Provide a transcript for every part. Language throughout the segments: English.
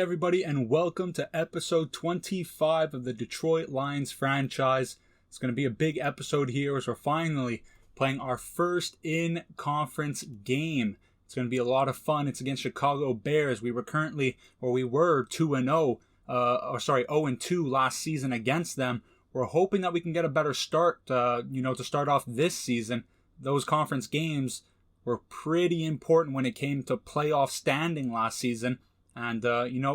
everybody, and welcome to episode 25 of the Detroit Lions franchise. It's going to be a big episode here as we're finally playing our first in-conference game. It's going to be a lot of fun. It's against Chicago Bears. We were 2-0, 0-2 last season against them. We're hoping that we can get a better start, to start off this season. Those conference games were pretty important when it came to playoff standing last season. And,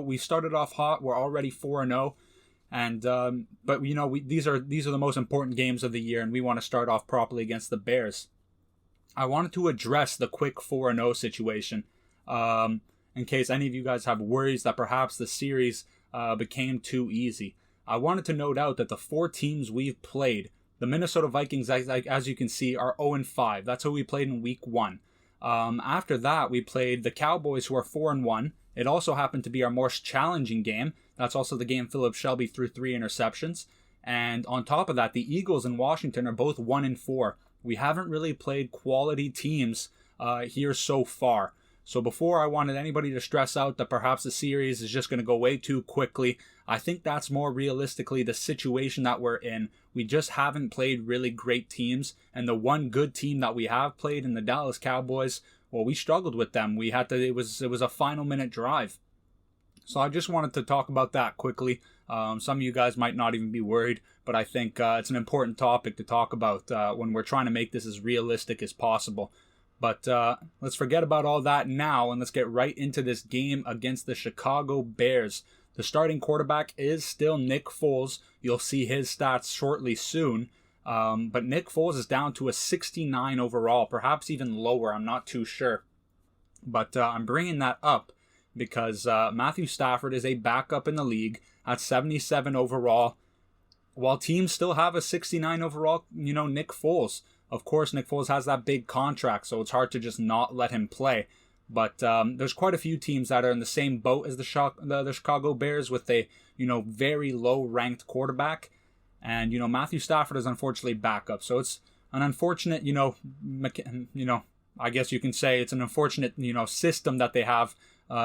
we started off hot. We're already 4-0. These are the most important games of the year, and we want to start off properly against the Bears. I wanted to address the quick 4-0 situation, in case any of you guys have worries that perhaps the series became too easy. I wanted to note out that the 4 teams we've played, the Minnesota Vikings, as you can see, are 0-5. That's who we played in week 1. After that, we played the Cowboys, who are 4-1. It also happened to be our most challenging game. That's also the game Philip Shelby threw 3 interceptions. And on top of that, the Eagles and Washington are both 1-4. We haven't really played quality teams here so far. So before I wanted anybody to stress out that perhaps the series is just going to go way too quickly, I think that's more realistically the situation that we're in. We just haven't played really great teams. And the one good team that we have played in the Dallas Cowboys, well, we struggled with them. It was a final minute drive. So I just wanted to talk about that quickly. Some of you guys might not even be worried, but I think it's an important topic to talk about when we're trying to make this as realistic as possible. But let's forget about all that now, and let's get right into this game against the Chicago Bears. The starting quarterback is still Nick Foles. You'll see his stats shortly soon. But Nick Foles is down to a 69 overall, perhaps even lower. I'm not too sure. But I'm bringing that up because Matthew Stafford is a backup in the league at 77 overall, while teams still have a 69 overall, Nick Foles. Of course, Nick Foles has that big contract, so it's hard to just not let him play. But there's quite a few teams that are in the same boat as the Chicago Bears with a, very low-ranked quarterback. And, Matthew Stafford is unfortunately backup. So it's an unfortunate, I guess you can say it's an unfortunate, system that they have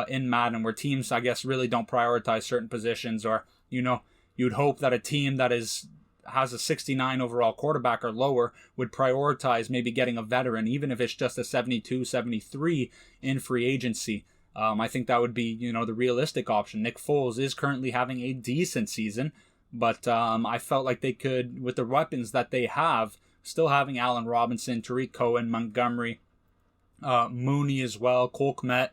in Madden where teams, I guess, really don't prioritize certain positions. Or, you'd hope that a team that has a 69 overall quarterback or lower would prioritize maybe getting a veteran, even if it's just a 72, 73 in free agency. I think that would be, the realistic option. Nick Foles is currently having a decent season. But I felt like they could, with the weapons that they have, still having Allen Robinson, Tariq Cohen, Montgomery, Mooney as well, Cole Kmet,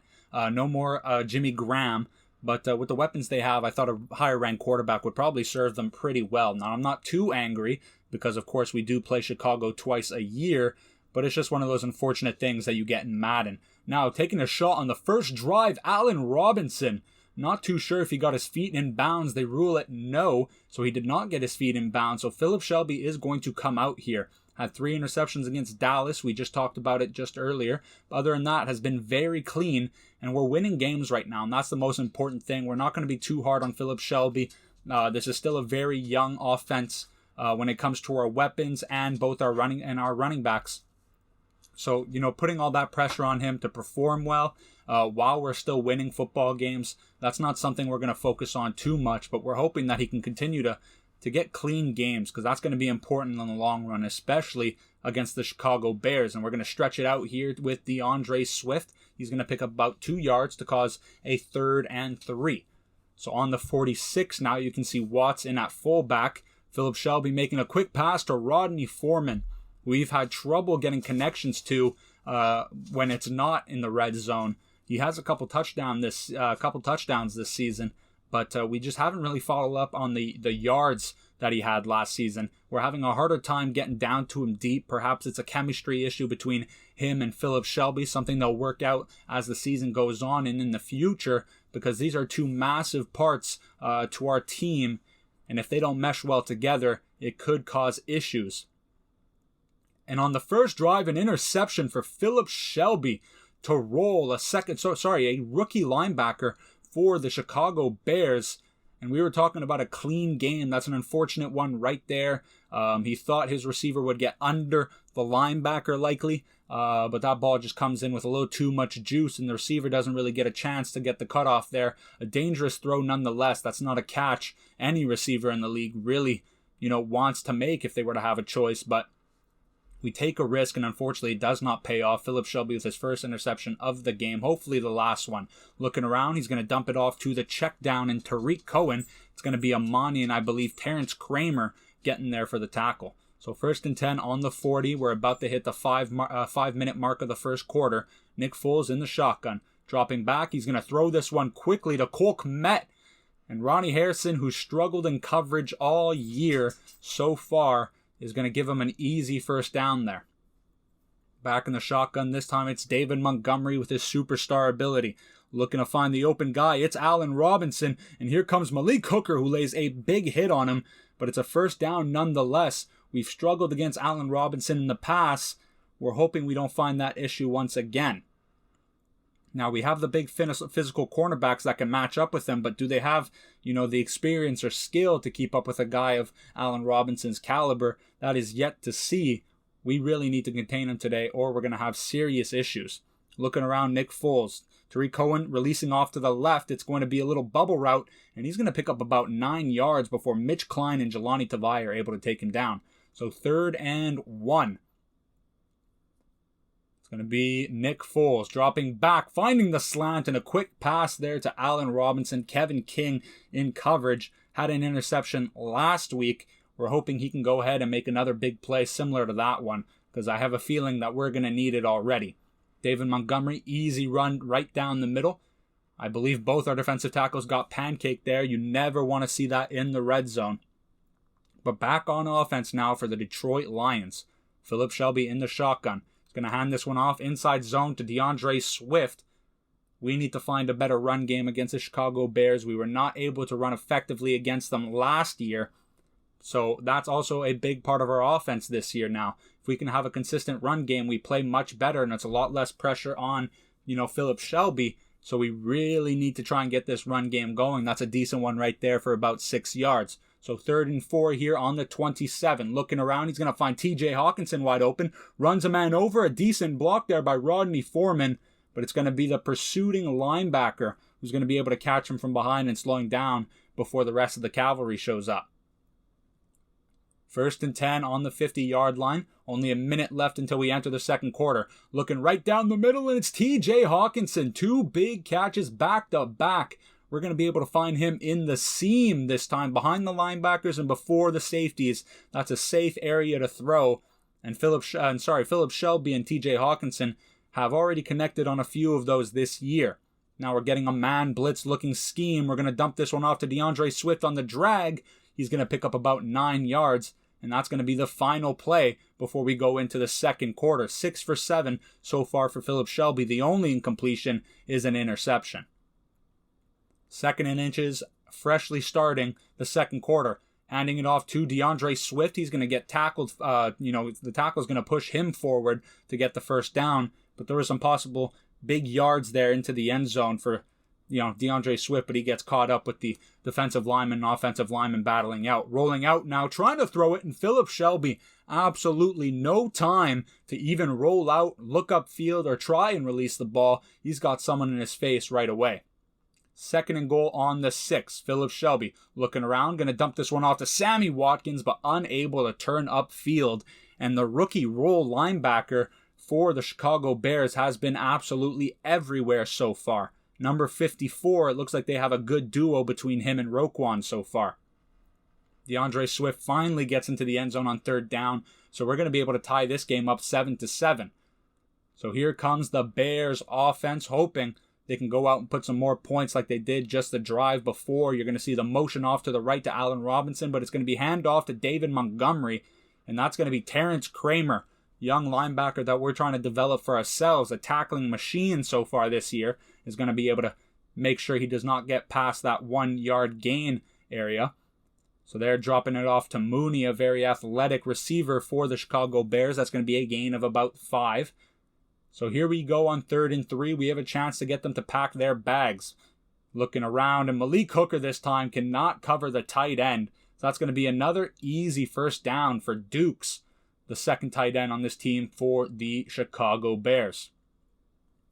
no more Jimmy Graham. But with the weapons they have, I thought a higher-ranked quarterback would probably serve them pretty well. Now, I'm not too angry because, of course, we do play Chicago twice a year, but it's just one of those unfortunate things that you get in Madden. Now, taking a shot on the first drive, Allen Robinson. Not too sure if he got his feet in bounds. They rule it no, so he did not get his feet in bounds. So Philip Shelby is going to come out here. Had 3 interceptions against Dallas. We just talked about it just earlier. Other than that, has been very clean, and we're winning games right now, and that's the most important thing. We're not going to be too hard on Philip Shelby. This is still a very young offense when it comes to our weapons and both our running backs. So, putting all that pressure on him to perform well while we're still winning football games, that's not something we're going to focus on too much, but we're hoping that he can continue to get clean games because that's going to be important in the long run, especially against the Chicago Bears. And we're going to stretch it out here with DeAndre Swift. He's going to pick up about 2 yards to cause a 3rd and 3. So on the 46 now, you can see Watts in at fullback. Philip Shelby making a quick pass to Rodney Foreman. We've had trouble getting connections to when it's not in the red zone. He has a couple touchdowns this season, but we just haven't really followed up on the yards that he had last season. We're having a harder time getting down to him deep. Perhaps it's a chemistry issue between him and Philip Shelby, something they'll work out as the season goes on and in the future, because these are 2 massive parts to our team, and if they don't mesh well together, it could cause issues. And on the first drive, an interception for Philip Shelby to roll a rookie linebacker for the Chicago Bears. And we were talking about a clean game. That's an unfortunate one right there. He thought his receiver would get under the linebacker likely, but that ball just comes in with a little too much juice, and the receiver doesn't really get a chance to get the cutoff there. A dangerous throw nonetheless. That's not a catch any receiver in the league really, wants to make if they were to have a choice, but we take a risk, and unfortunately it does not pay off. Philip Shelby with his first interception of the game, hopefully the last one. Looking around, he's going to dump it off to the check down, and Tariq Cohen. It's going to be Amani and I believe Terrence Kramer getting there for the tackle. So 1st and 10 on the 40. We're about to hit the 5-minute mark of the first quarter. Nick Foles in the shotgun. Dropping back, he's going to throw this one quickly to Cole Kmet. And Ronnie Harrison, who struggled in coverage all year so far, is going to give him an easy first down there. Back in the shotgun, this time it's David Montgomery with his superstar ability. Looking to find the open guy, it's Allen Robinson, and here comes Malik Hooker, who lays a big hit on him, but it's a first down nonetheless. We've struggled against Allen Robinson in the past. We're hoping we don't find that issue once again. Now, we have the big physical cornerbacks that can match up with him, but do they have, the experience or skill to keep up with a guy of Allen Robinson's caliber? That is yet to see. We really need to contain him today, or we're going to have serious issues. Looking around, Nick Foles. Tariq Cohen releasing off to the left. It's going to be a little bubble route, and he's going to pick up about 9 yards before Mitch Klein and Jelani Tavai are able to take him down. So 3rd and 1. It's going to be Nick Foles dropping back, finding the slant, and a quick pass there to Allen Robinson. Kevin King in coverage. Had an interception last week. We're hoping he can go ahead and make another big play similar to that one, because I have a feeling that we're going to need it already. David Montgomery, easy run right down the middle. I believe both our defensive tackles got pancaked there. You never want to see that in the red zone. But back on offense now for the Detroit Lions. Philip Shelby in the shotgun. He's going to hand this one off inside zone to DeAndre Swift. We need to find a better run game against the Chicago Bears. We were not able to run effectively against them last year. So that's also a big part of our offense this year now. If we can have a consistent run game, we play much better, and it's a lot less pressure on, Philip Shelby. So we really need to try and get this run game going. That's a decent one right there for about 6 yards. So 3rd and 4 here on the 27. Looking around, he's going to find TJ Hawkinson wide open. Runs a man over. A decent block there by Rodney Foreman. But it's going to be the pursuing linebacker who's going to be able to catch him from behind and slowing down before the rest of the cavalry shows up. 1st and 10 on the 50-yard line. Only a minute left until we enter the second quarter. Looking right down the middle, and it's TJ Hawkinson. 2 big catches back to back. We're going to be able to find him in the seam this time, behind the linebackers and before the safeties. That's a safe area to throw. And Philip Shelby and TJ Hawkinson have already connected on a few of those this year. Now we're getting a man blitz looking scheme. We're going to dump this one off to DeAndre Swift on the drag. He's going to pick up about 9 yards, and that's going to be the final play before we go into the second quarter. 6 for 7 so far for Philip Shelby. The only incompletion is an interception. 2nd and inches, freshly starting the second quarter. Handing it off to DeAndre Swift. He's going to get tackled. The tackle is going to push him forward to get the first down. But there were some possible big yards there into the end zone for DeAndre Swift, but he gets caught up with the defensive lineman and offensive lineman battling out. Rolling out now, trying to throw it, and Philip Shelby, absolutely no time to even roll out, look upfield, or try and release the ball. He's got someone in his face right away. 2nd and goal on the 6. Philip Shelby looking around, going to dump this one off to Sammy Watkins, but unable to turn upfield. And the rookie role linebacker for the Chicago Bears has been absolutely everywhere so far. Number 54, it looks like they have a good duo between him and Roquan so far. DeAndre Swift finally gets into the end zone on 3rd down, so we're going to be able to tie this game up 7-7. So here comes the Bears offense, hoping they can go out and put some more points like they did just the drive before. You're going to see the motion off to the right to Allen Robinson, but it's going to be handoff to David Montgomery, and that's going to be Terrence Kramer, young linebacker that we're trying to develop for ourselves. A tackling machine so far this year, is going to be able to make sure he does not get past that 1 yard gain area. So they're dropping it off to Mooney, a very athletic receiver for the Chicago Bears. That's going to be a gain of about 5. So here we go on 3rd and 3. We have a chance to get them to pack their bags. Looking around, and Malik Hooker this time cannot cover the tight end. So that's going to be another easy first down for Dukes, the second tight end on this team for the Chicago Bears.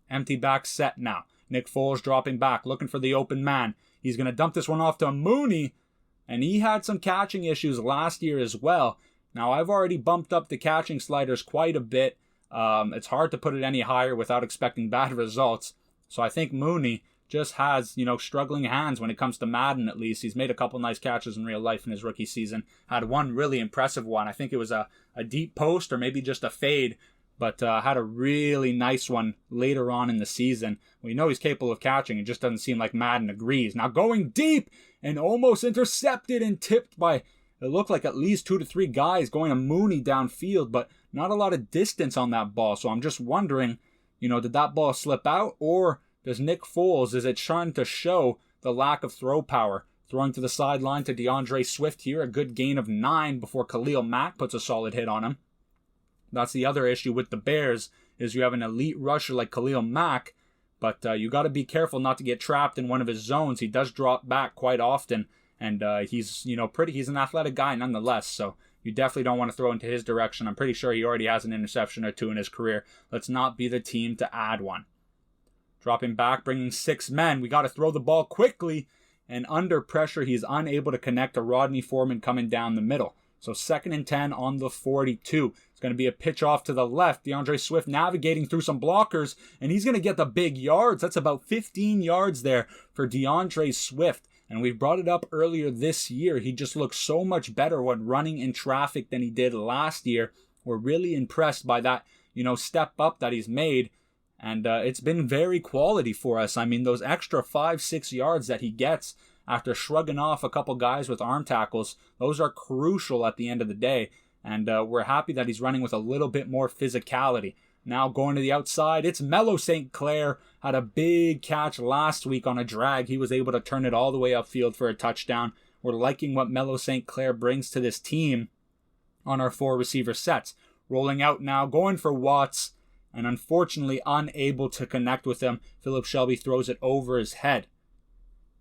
Empty back set now. Nick Foles dropping back, looking for the open man. He's going to dump this one off to Mooney, and he had some catching issues last year as well. Now, I've already bumped up the catching sliders quite a bit. It's hard to put it any higher without expecting bad results. So I think Mooney just has, struggling hands when it comes to Madden at least. He's made a couple nice catches in real life in his rookie season. Had one really impressive one. I think it was a deep post or maybe just a fade, but had a really nice one later on in the season. We know he's capable of catching. It just doesn't seem like Madden agrees. Now going deep and almost intercepted and tipped by, it looked like at least 2 to 3 guys going to Mooney downfield, but not a lot of distance on that ball. So I'm just wondering, did that ball slip out, or does Nick Foles, is it trying to show the lack of throw power? Throwing to the sideline to DeAndre Swift here, a good gain of 9 before Khalil Mack puts a solid hit on him. That's the other issue with the Bears, is you have an elite rusher like Khalil Mack, but you got to be careful not to get trapped in one of his zones. He does drop back quite often, and he's he's an athletic guy nonetheless, so you definitely don't want to throw into his direction. I'm pretty sure he already has an interception or 2 in his career. Let's not be the team to add one. Dropping back, bringing 6 men. We got to throw the ball quickly, and under pressure, he's unable to connect to Rodney Foreman coming down the middle. So 2nd and 10 on the 42. It's going to be a pitch off to the left. DeAndre Swift navigating through some blockers, and he's going to get the big yards. That's about 15 yards there for DeAndre Swift. And we've brought it up earlier this year. He just looks so much better when running in traffic than he did last year. We're really impressed by that, step up that he's made. And it's been very quality for us. I mean, those extra 5-6 yards that he gets after shrugging off a couple guys with arm tackles, those are crucial at the end of the day. And we're happy that he's running with a little bit more physicality. Now going to the outside, it's Melo St. Clair. Had a big catch last week on a drag. He was able to turn it all the way upfield for a touchdown. We're liking what Melo St. Clair brings to this team on our 4 receiver sets. Rolling out now, going for Watts, and unfortunately unable to connect with him. Philip Shelby throws it over his head.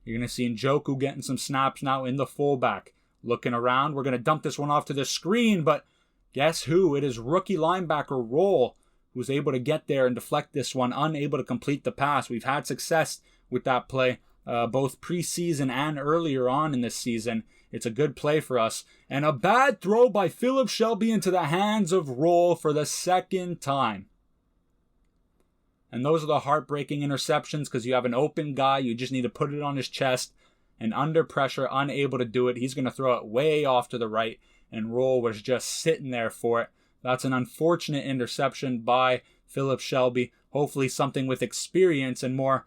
You're going to see Njoku getting some snaps now in the fullback. Looking around, we're going to dump this one off to the screen, but guess who? It is rookie linebacker Roll who's able to get there and deflect this one, unable to complete the pass. We've had success with that play, both preseason and earlier on in this season. It's a good play for us. And a bad throw by Philip Shelby into the hands of Roll for the 2nd time. And those are the heartbreaking interceptions because you have an open guy. You just need to put it on his chest. And under pressure, unable to do it. He's going to throw it way off to the right. And Roll was just sitting there for it. That's an unfortunate interception by Philip Shelby. Hopefully something with experience and more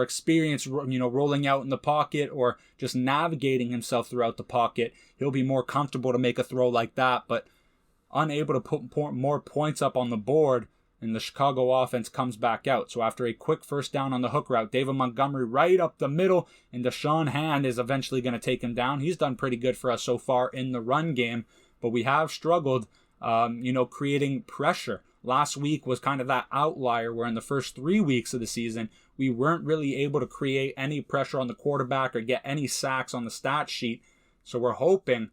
experience, rolling out in the pocket or just navigating himself throughout the pocket. He'll be more comfortable to make a throw like that. But unable to put more points up on the board. And the Chicago offense comes back out. So after a quick first down on the hook route, David Montgomery right up the middle, and Deshaun Hand is eventually going to take him down. He's done pretty good for us so far in the run game, but we have struggled, creating pressure. Last week was kind of that outlier where in the first 3 weeks of the season, we weren't really able to create any pressure on the quarterback or get any sacks on the stat sheet. So we're hoping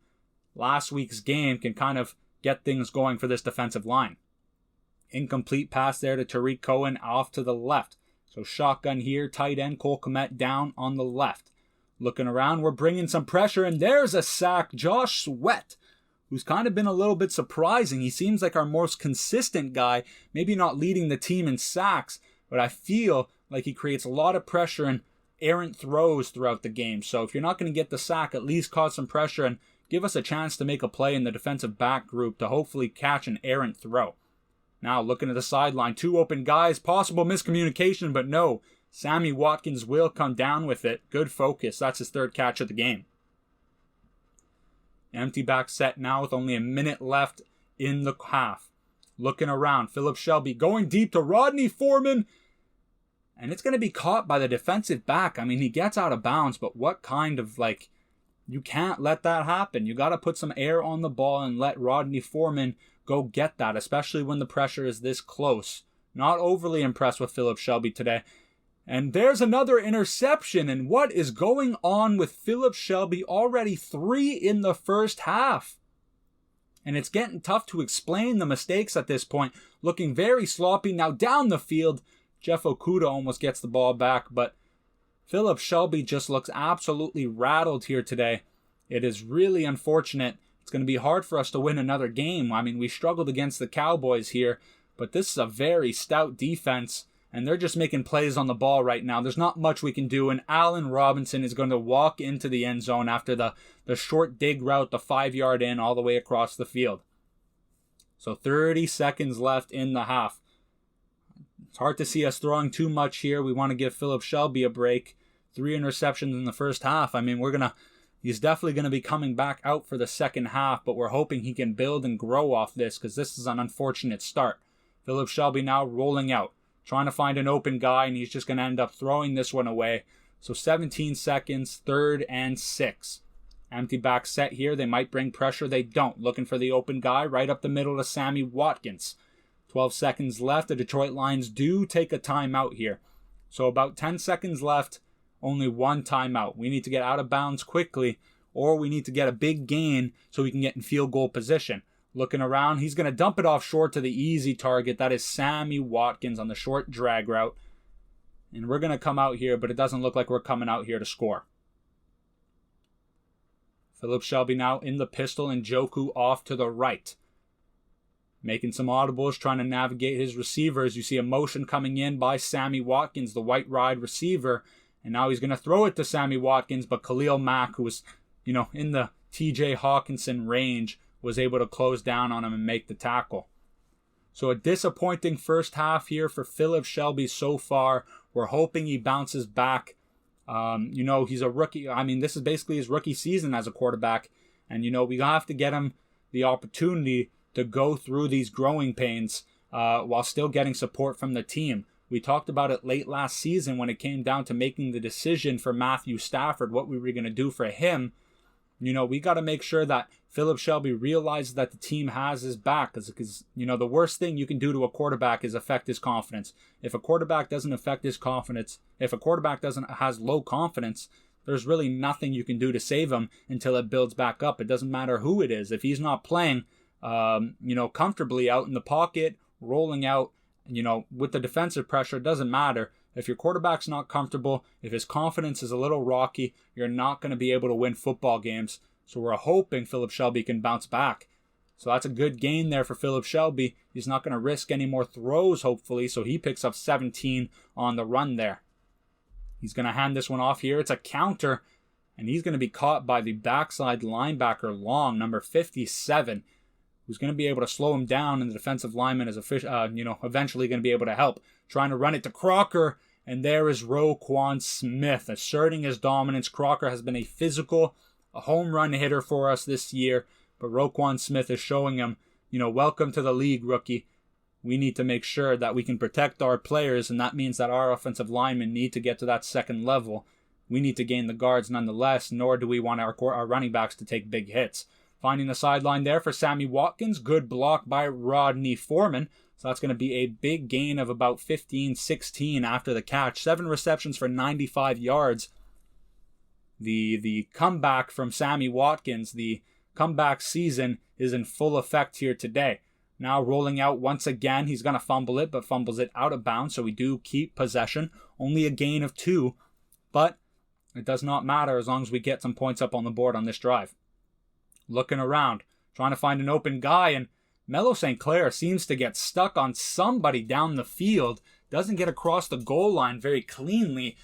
last week's game can kind of get things going for this defensive line. Incomplete pass there to Tariq Cohen off to the left. So shotgun here, tight end Cole Kmet down on the left. Looking around, we're bringing some pressure, and there's a sack. Josh Sweat, who's kind of been a little bit surprising. He seems like our most consistent guy, maybe not leading the team in sacks, but I feel like he creates a lot of pressure and errant throws throughout the game. So if you're not going to get the sack, at least cause some pressure and give us a chance to make a play in the defensive back group to hopefully catch an errant throw. Now looking at the sideline, 2 open guys, possible miscommunication, but no. Sammy Watkins will come down with it. Good focus. That's his 3rd catch of the game. Empty back set now with only a minute left in the half. Looking around, Philip Shelby going deep to Rodney Foreman. And it's going to be caught by the defensive back. I mean, he gets out of bounds, but what kind of you can't let that happen. You got to put some air on the ball and let Rodney Foreman go get that, especially when the pressure is this close. Not overly impressed with Philip Shelby today. And there's another interception. And what is going on with Philip Shelby? Already 3 in the first half. And it's getting tough to explain the mistakes at this point. Looking very sloppy. Now down the field, Jeff Okudah almost gets the ball back. But Philip Shelby just looks absolutely rattled here today. It is really unfortunate. It's going to be hard for us to win another game. I mean, we struggled against the Cowboys here. But this is a very stout defense. And they're just making plays on the ball right now. There's not much we can do. And Allen Robinson is going to walk into the end zone after the short dig route, the 5-yard in all the way across the field. So 30 seconds left in the half. It's hard to see us throwing too much here. We want to give Philip Shelby a break. 3 interceptions in the first half. I mean, he's definitely going to be coming back out for the second half, but we're hoping he can build and grow off this because this is an unfortunate start. Philip Shelby now rolling out, trying to find an open guy, and he's just going to end up throwing this one away. So 17 seconds, 3rd and 6. Empty back set here. They might bring pressure. They don't. Looking for the open guy right up the middle to Sammy Watkins. 12 seconds left. The Detroit Lions do take a timeout here. So about 10 seconds left. Only 1 timeout. We need to get out of bounds quickly, or we need to get a big gain so we can get in field goal position. Looking around, he's going to dump it off short to the easy target. That is Sammy Watkins on the short drag route. And we're going to come out here, but it doesn't look like we're coming out here to score. Philip Shelby now in the pistol and Njoku off to the right. Making some audibles, trying to navigate his receivers. You see a motion coming in by Sammy Watkins, the white ride receiver. And now he's going to throw it to Sammy Watkins, but Khalil Mack, who was, in the TJ Hawkinson range, was able to close down on him and make the tackle. So a disappointing first half here for Philip Shelby so far. We're hoping he bounces back. He's a rookie. I mean, this is basically his rookie season as a quarterback. And, we have to get him the opportunity to go through these growing pains while still getting support from the team. We talked about it late last season when it came down to making the decision for Matthew Stafford, what we were going to do for him. We got to make sure that Philip Shelby realizes that the team has his back because, the worst thing you can do to a quarterback is affect his confidence. If a quarterback doesn't affect his confidence, if a quarterback has low confidence, there's really nothing you can do to save him until it builds back up. It doesn't matter who it is. If he's not playing, comfortably out in the pocket, rolling out, with the defensive pressure, it doesn't matter. If your quarterback's not comfortable, if his confidence is a little rocky, you're not going to be able to win football games. So we're hoping Philip Shelby can bounce back. So that's a good gain there for Philip Shelby. He's not going to risk any more throws, hopefully. So he picks up 17 on the run there. He's going to hand this one off here. It's a counter, and he's going to be caught by the backside linebacker Long, number 57. Who's going to be able to slow him down, and the defensive lineman is eventually going to be able to help. Trying to run it to Crocker, and there is Roquan Smith asserting his dominance. Crocker has been a home run hitter for us this year, but Roquan Smith is showing him, welcome to the league, rookie. We need to make sure that we can protect our players, and that means that our offensive linemen need to get to that second level. We need to gain the guards nonetheless, nor do we want our running backs to take big hits. Finding the sideline there for Sammy Watkins. Good block by Rodney Foreman. So that's going to be a big gain of about 15, 16 after the catch. 7 receptions for 95 yards. The comeback from Sammy Watkins, the comeback season is in full effect here today. Now rolling out once again. He's going to fumble it, but fumbles it out of bounds. So we do keep possession. Only a gain of 2. But it does not matter as long as we get some points up on the board on this drive. Looking around, trying to find an open guy, and Melo St. Clair seems to get stuck on somebody down the field, doesn't get across the goal line very cleanly,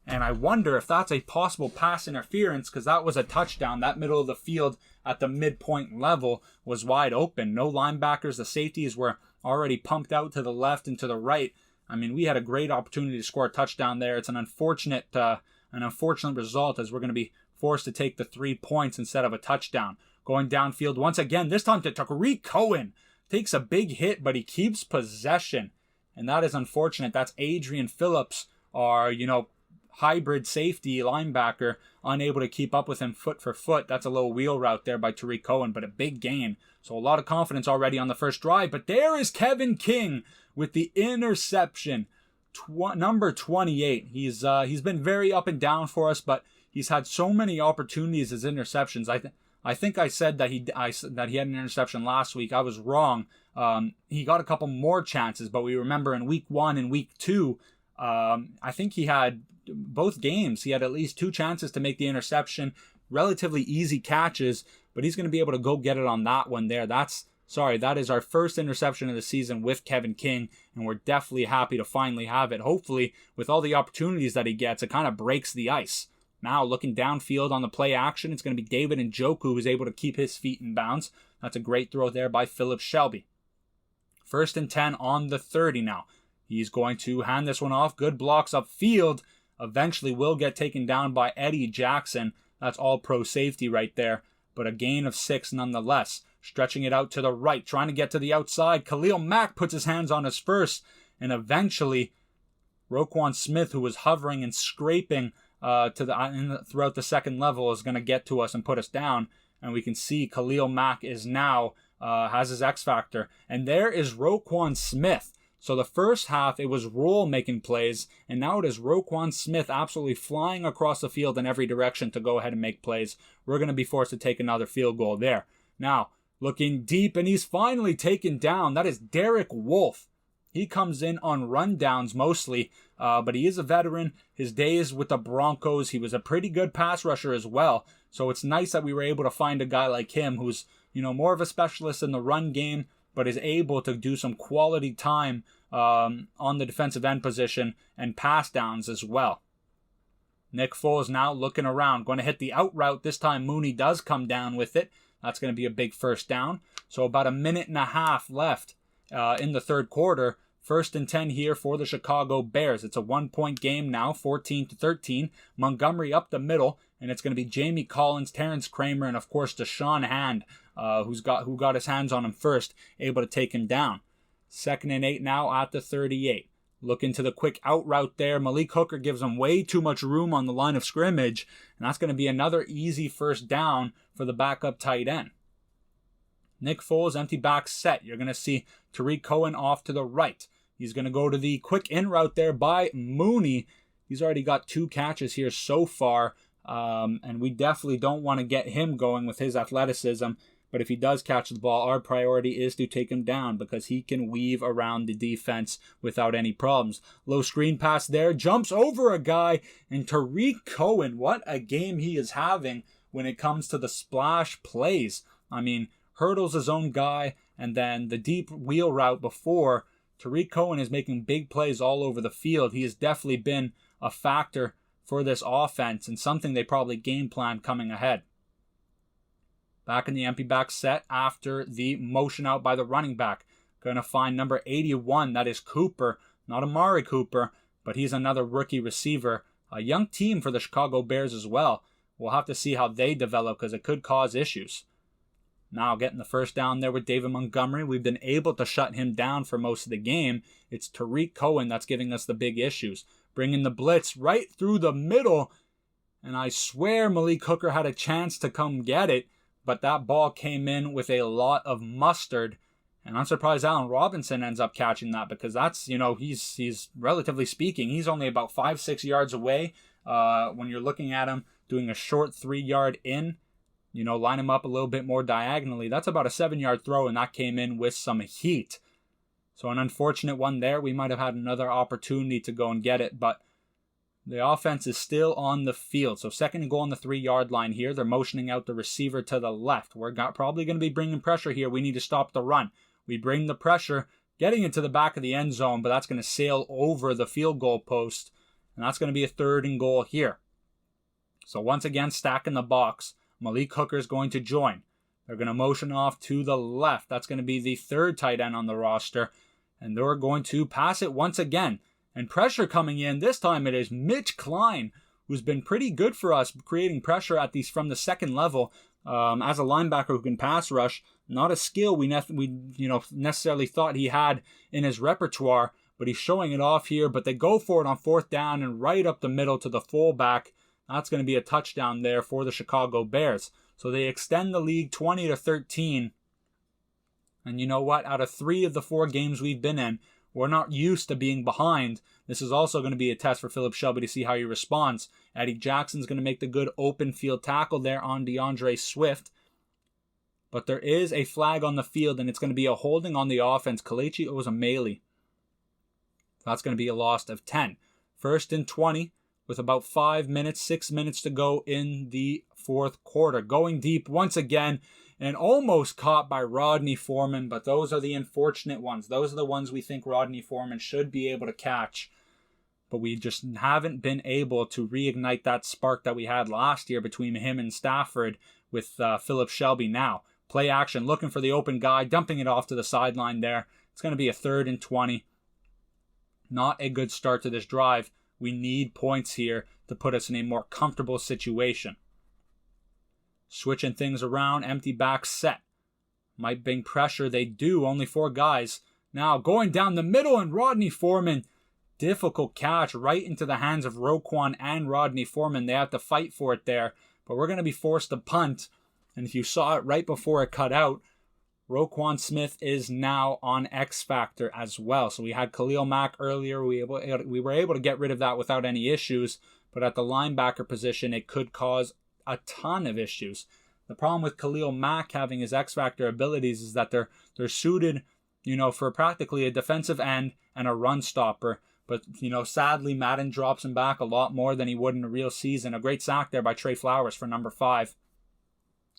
and I wonder if that's a possible pass interference because that was a touchdown. That middle of the field at the midpoint level was wide open. No linebackers, the safeties were already pumped out to the left and to the right. I mean, we had a great opportunity to score a touchdown there. It's an unfortunate result as we're going to be forced to take the 3 points instead of a touchdown. Going downfield once again, this time to Tariq Cohen. Takes a big hit, but he keeps possession. And that is unfortunate. That's Adrian Phillips, our, hybrid safety linebacker, unable to keep up with him foot for foot. That's a little wheel route there by Tariq Cohen, but a big gain. So a lot of confidence already on the first drive. But there is Kevin King with the interception. number 28. He's been very up and down for us, but he's had so many opportunities as interceptions. I think I said that he had an interception last week. I was wrong. He got a couple more chances, but we remember in week 1 and week 2, I think he had both games. He had at least 2 chances to make the interception. Relatively easy catches, but he's going to be able to go get it on that one there. That is our first interception of the season with Kevin King, and we're definitely happy to finally have it. Hopefully, with all the opportunities that he gets, it kind of breaks the ice. Now, looking downfield on the play action, it's going to be David Njoku who's able to keep his feet in bounds. That's a great throw there by Philip Shelby. 1st and 10 on the 30 now. He's going to hand this one off. Good blocks upfield. Eventually will get taken down by Eddie Jackson. That's all pro safety right there, but a gain of 6 nonetheless. Stretching it out to the right, trying to get to the outside. Khalil Mack puts his hands on his first, and eventually Roquan Smith, who was hovering and scraping throughout the second level, is going to get to us and put us down. And we can see Khalil Mack is now has his X factor, and there is Roquan Smith. So the first half, it was Roll making plays, and now it is Roquan Smith absolutely flying across the field in every direction to go ahead and make plays. We're going to be forced to take another field goal there. Now, looking deep, and he's finally taken down. That is Derek Wolfe. He comes in on rundowns mostly, but he is a veteran. His days with the Broncos, he was a pretty good pass rusher as well. So it's nice that we were able to find a guy like him who's, more of a specialist in the run game, but is able to do some quality time on the defensive end position and pass downs as well. Nick Foles now looking around, going to hit the out route. This time Mooney does come down with it. That's going to be a big first down. So about a minute and a half left in the third quarter. 1st and 10 here for the Chicago Bears. It's a 1-point game now, 14-13. Montgomery up the middle, and it's going to be Jamie Collins, Terrence Kramer, and of course Deshaun Hand, who got his hands on him first, able to take him down. 2nd and 8 now at the 38. Looking to the quick out route there. Malik Hooker gives him way too much room on the line of scrimmage, and that's going to be another easy first down for the backup tight end. Nick Foles, empty back set. You're going to see Tariq Cohen off to the right. He's going to go to the quick in route there by Mooney. He's already got 2 catches here so far, and we definitely don't want to get him going with his athleticism. But if he does catch the ball, our priority is to take him down because he can weave around the defense without any problems. Low screen pass there, jumps over a guy, and Tariq Cohen, what a game he is having when it comes to the splash plays. I mean, hurdles his own guy, and then the deep wheel route before. Tariq Cohen is making big plays all over the field. He has definitely been a factor for this offense and something they probably game plan coming ahead. Back in the empty back set after the motion out by the running back. Going to find number 81. That is Cooper. Not Amari Cooper, but he's another rookie receiver. A young team for the Chicago Bears as well. We'll have to see how they develop because it could cause issues. Now getting the first down there with David Montgomery. We've been able to shut him down for most of the game. It's Tariq Cohen that's giving us the big issues. Bringing the blitz right through the middle. And I swear Malik Hooker had a chance to come get it. But that ball came in with a lot of mustard. And I'm surprised Allen Robinson ends up catching that because that's, he's relatively speaking, he's only about 5-6 yards away. When you're looking at him doing a short 3-yard in, line him up a little bit more diagonally. That's about a 7-yard throw, and that came in with some heat. So an unfortunate one there. We might have had another opportunity to go and get it, but the offense is still on the field. So 2nd and goal on the 3-yard line here. They're motioning out the receiver to the left. We're probably going to be bringing pressure here. We need to stop the run. We bring the pressure, getting into the back of the end zone, but that's going to sail over the field goal post, and that's going to be a 3rd and goal here. So once again, stacking the box. Malik Hooker is going to join. They're going to motion off to the left. That's going to be the 3rd tight end on the roster, and they're going to pass it once again. And pressure coming in. This time it is Mitch Klein, who's been pretty good for us, creating pressure at these from the second level as a linebacker who can pass rush. Not a skill we necessarily thought he had in his repertoire, but he's showing it off here. But they go for it on 4th down and right up the middle to the fullback. That's going to be a touchdown there for the Chicago Bears. So they extend the lead 20-13. And you know what? Out of 3 of the 4 games we've been in, We're not used to being behind. This is also going to be a test for Philip Shelby to see how he responds. Eddie Jackson's going to make the good open field tackle there on DeAndre Swift. But there is a flag on the field, and it's going to be a holding on the offense. Kelechi Osemele. That's going to be a loss of 10. 1st and 20 with about 6 minutes to go in the fourth quarter. Going deep once again and almost caught by Rodney Foreman, but those are the unfortunate ones. Those are the ones we think Rodney Foreman should be able to catch. But we just haven't been able to reignite that spark that we had last year between him and Stafford with Philip Shelby now. Play action, looking for the open guy, dumping it off to the sideline there. It's going to be a 3rd and 20. Not a good start to this drive. We need points here to put us in a more comfortable situation. Switching things around, empty back set. Might bring pressure, they do, only 4 guys. Now going down the middle, and Rodney Foreman, difficult catch right into the hands of Roquan and Rodney Foreman. They have to fight for it there, but we're going to be forced to punt. And if you saw it right before it cut out, Roquan Smith is now on X Factor as well. So we had Khalil Mack earlier. We were able to get rid of that without any issues. But at the linebacker position, it could cause a ton of issues. The problem with Khalil Mack having his X Factor abilities is that they're suited, for practically a defensive end and a run stopper. But, sadly, Madden drops him back a lot more than he would in a real season. A great sack there by Trey Flowers for number 5.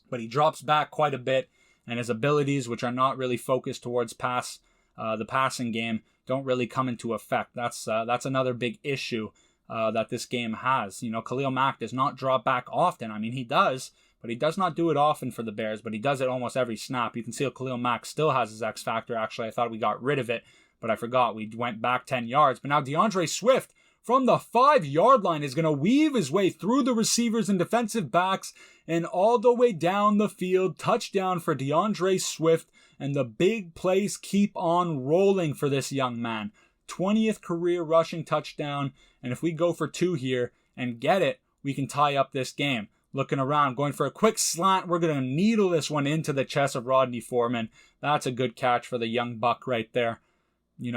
But he drops back quite a bit, and his abilities, which are not really focused towards the passing game, don't really come into effect. That's another big issue that this game has. Khalil Mack does not drop back often. I mean, he does, but he does not do it often for the Bears, but he does it almost every snap. You can see Khalil Mack still has his X Factor. Actually, I thought we got rid of it, but I forgot. We went back 10 yards. But now DeAndre Swift from the 5-yard line is going to weave his way through the receivers and defensive backs and all the way down the field. Touchdown for DeAndre Swift, and the big plays keep on rolling for this young man. 20th career rushing touchdown, and if we go for 2 here and get it, we can tie up this game. Looking around, going for a quick slant. We're going to needle this one into the chest of Rodney Foreman. That's a good catch for the young buck right there.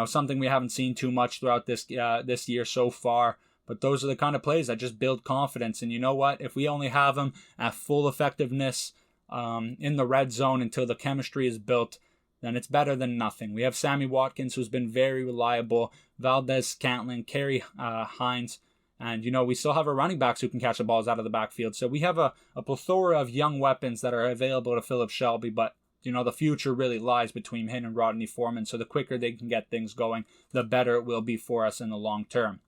Something we haven't seen too much throughout this year so far. But those are the kind of plays that just build confidence. And you know what? If we only have them at full effectiveness in the red zone until the chemistry is built, then it's better than nothing. We have Sammy Watkins, who's been very reliable, Valdez-Scantling, Kerry Hines, and, we still have our running backs who can catch the balls out of the backfield. So we have a plethora of young weapons that are available to Philip Shelby, but the future really lies between him and Rodney Foreman. So the quicker they can get things going, the better it will be for us in the long term.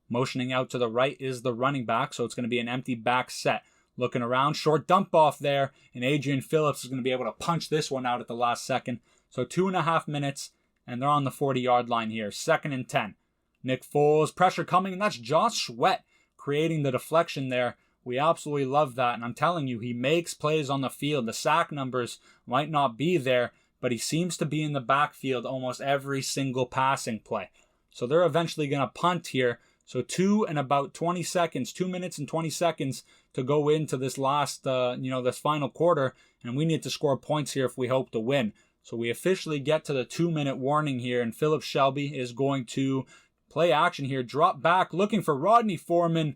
Motioning out to the right is the running back, so it's going to be an empty back set. Looking around, short dump off there, and Adrian Phillips is going to be able to punch this one out at the last second. So 2.5 minutes, and they're on the 40-yard line here. 2nd and 10. Nick Foles, pressure coming, and that's Josh Sweat creating the deflection there. We absolutely love that, and I'm telling you, he makes plays on the field. The sack numbers might not be there, but he seems to be in the backfield almost every single passing play. So they're eventually going to punt here. So 2 minutes and 20 seconds to go into this last, this final quarter, and we need to score points here if we hope to win. So we officially get to the 2-minute warning here, and Philip Shelby is going to play action here, drop back, looking for Rodney Foreman.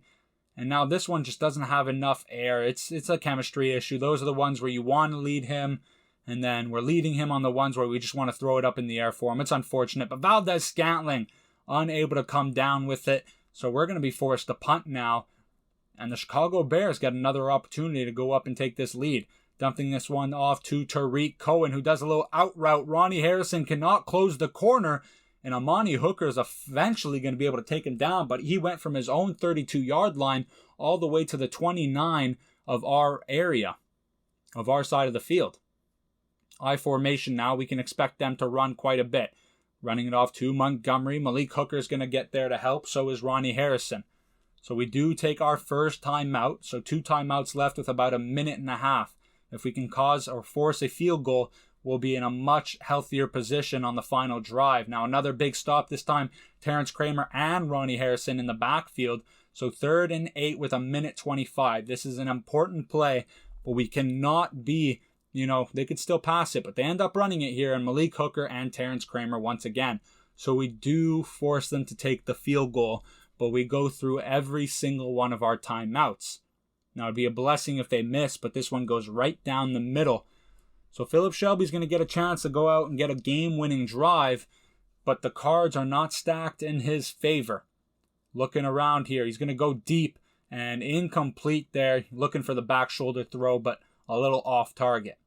And now this one just doesn't have enough air. It's a chemistry issue. Those are the ones where you want to lead him, and then we're leading him on the ones where we just want to throw it up in the air for him. It's unfortunate, but Valdez-Scantling unable to come down with it. So we're going to be forced to punt now, and the Chicago Bears get another opportunity to go up and take this lead. Dumping this one off to Tariq Cohen, who does a little out route. Ronnie Harrison cannot close the corner, and Amani Hooker is eventually going to be able to take him down, but he went from his own 32-yard line all the way to the 29 of our area, of our side of the field. I formation now, we can expect them to run quite a bit. Running it off to Montgomery. Malik Hooker is going to get there to help, so is Ronnie Harrison. So we do take our first timeout, so 2 timeouts left with about 1.5 minutes. If we can cause or force a field goal, we'll be in a much healthier position on the final drive. Now another big stop, this time Terrence Kramer and Ronnie Harrison in the backfield. So 3rd and 8 with 1:25. This is an important play, but we cannot be they could still pass it, but they end up running it here, and Malik Hooker and Terrence Kramer once again. So we do force them to take the field goal, but we go through every single one of our timeouts. Now, it'd be a blessing if they miss, but this one goes right down the middle. So Phillip Shelby's going to get a chance to go out and get a game-winning drive, but the cards are not stacked in his favor. Looking around here, he's going to go deep and incomplete there, looking for the back shoulder throw, but a little off target.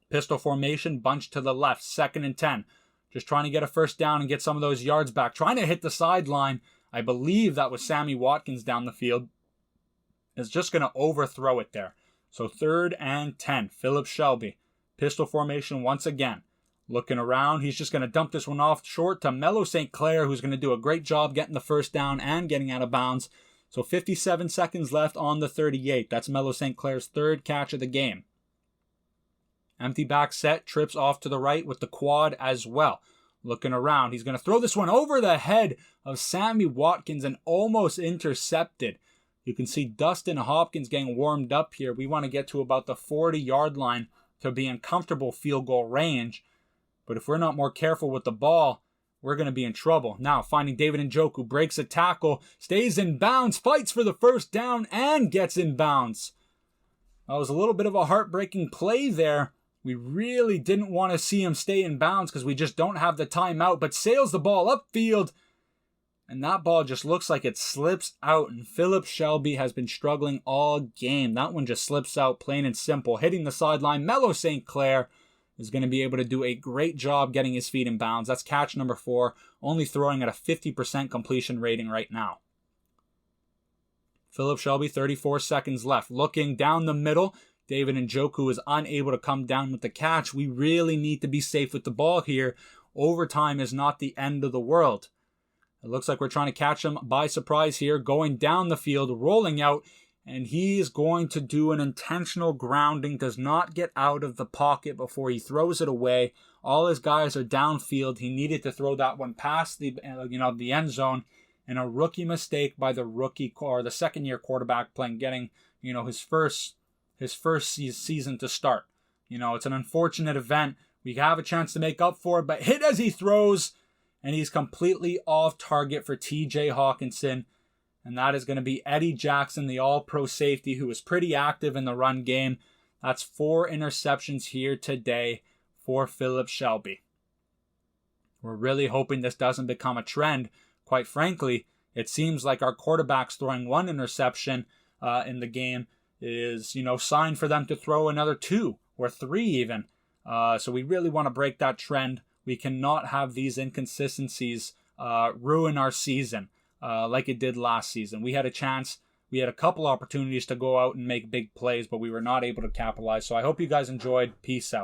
Pistol formation, bunch to the left, 2nd and 10. Just trying to get a first down and get some of those yards back. Trying to hit the sideline. I believe that was Sammy Watkins down the field. Is just going to overthrow it there. So 3rd and 10. Phillip Shelby. Pistol formation once again. Looking around. He's just going to dump this one off short to Melo St. Clair, who's going to do a great job getting the first down and getting out of bounds. So 57 seconds left on the 38. That's Melo St. Clair's 3rd catch of the game. Empty back set, trips off to the right with the quad as well. Looking around, he's going to throw this one over the head of Sammy Watkins and almost intercepted. You can see Dustin Hopkins getting warmed up here. We want to get to about the 40-yard line to be in comfortable field goal range. But if we're not more careful with the ball, we're going to be in trouble. Now, finding David Njoku, breaks a tackle, stays in bounds, fights for the first down, and gets in bounds. That was a little bit of a heartbreaking play there. We really didn't want to see him stay in bounds because we just don't have the timeout, but sails the ball upfield, and that ball just looks like it slips out, and Phillip Shelby has been struggling all game. That one just slips out, plain and simple. Hitting the sideline, Melo St. Clair is going to be able to do a great job getting his feet in bounds. That's catch number 4, only throwing at a 50% completion rating right now. Phillip Shelby, 34 seconds left. Looking down the middle, David Njoku is unable to come down with the catch. We really need to be safe with the ball here. Overtime is not the end of the world. It looks like we're trying to catch him by surprise here, going down the field, rolling out, and he is going to do an intentional grounding, does not get out of the pocket before he throws it away. All his guys are downfield. He needed to throw that one past the end zone, and a rookie mistake by the second-year quarterback getting his first season to start. It's an unfortunate event. We have a chance to make up for it, but hit as he throws, and he's completely off target for TJ Hawkinson. And that is going to be Eddie Jackson, the all-pro safety, who was pretty active in the run game. That's 4 interceptions here today for Phillip Shelby. We're really hoping this doesn't become a trend. Quite frankly, it seems like our quarterback's throwing 1 interception in the game is, signed for them to throw another 2 or 3 even. So we really want to break that trend. We cannot have these inconsistencies ruin our season like it did last season. We had a chance. We had a couple opportunities to go out and make big plays, but we were not able to capitalize. So I hope you guys enjoyed. Peace out.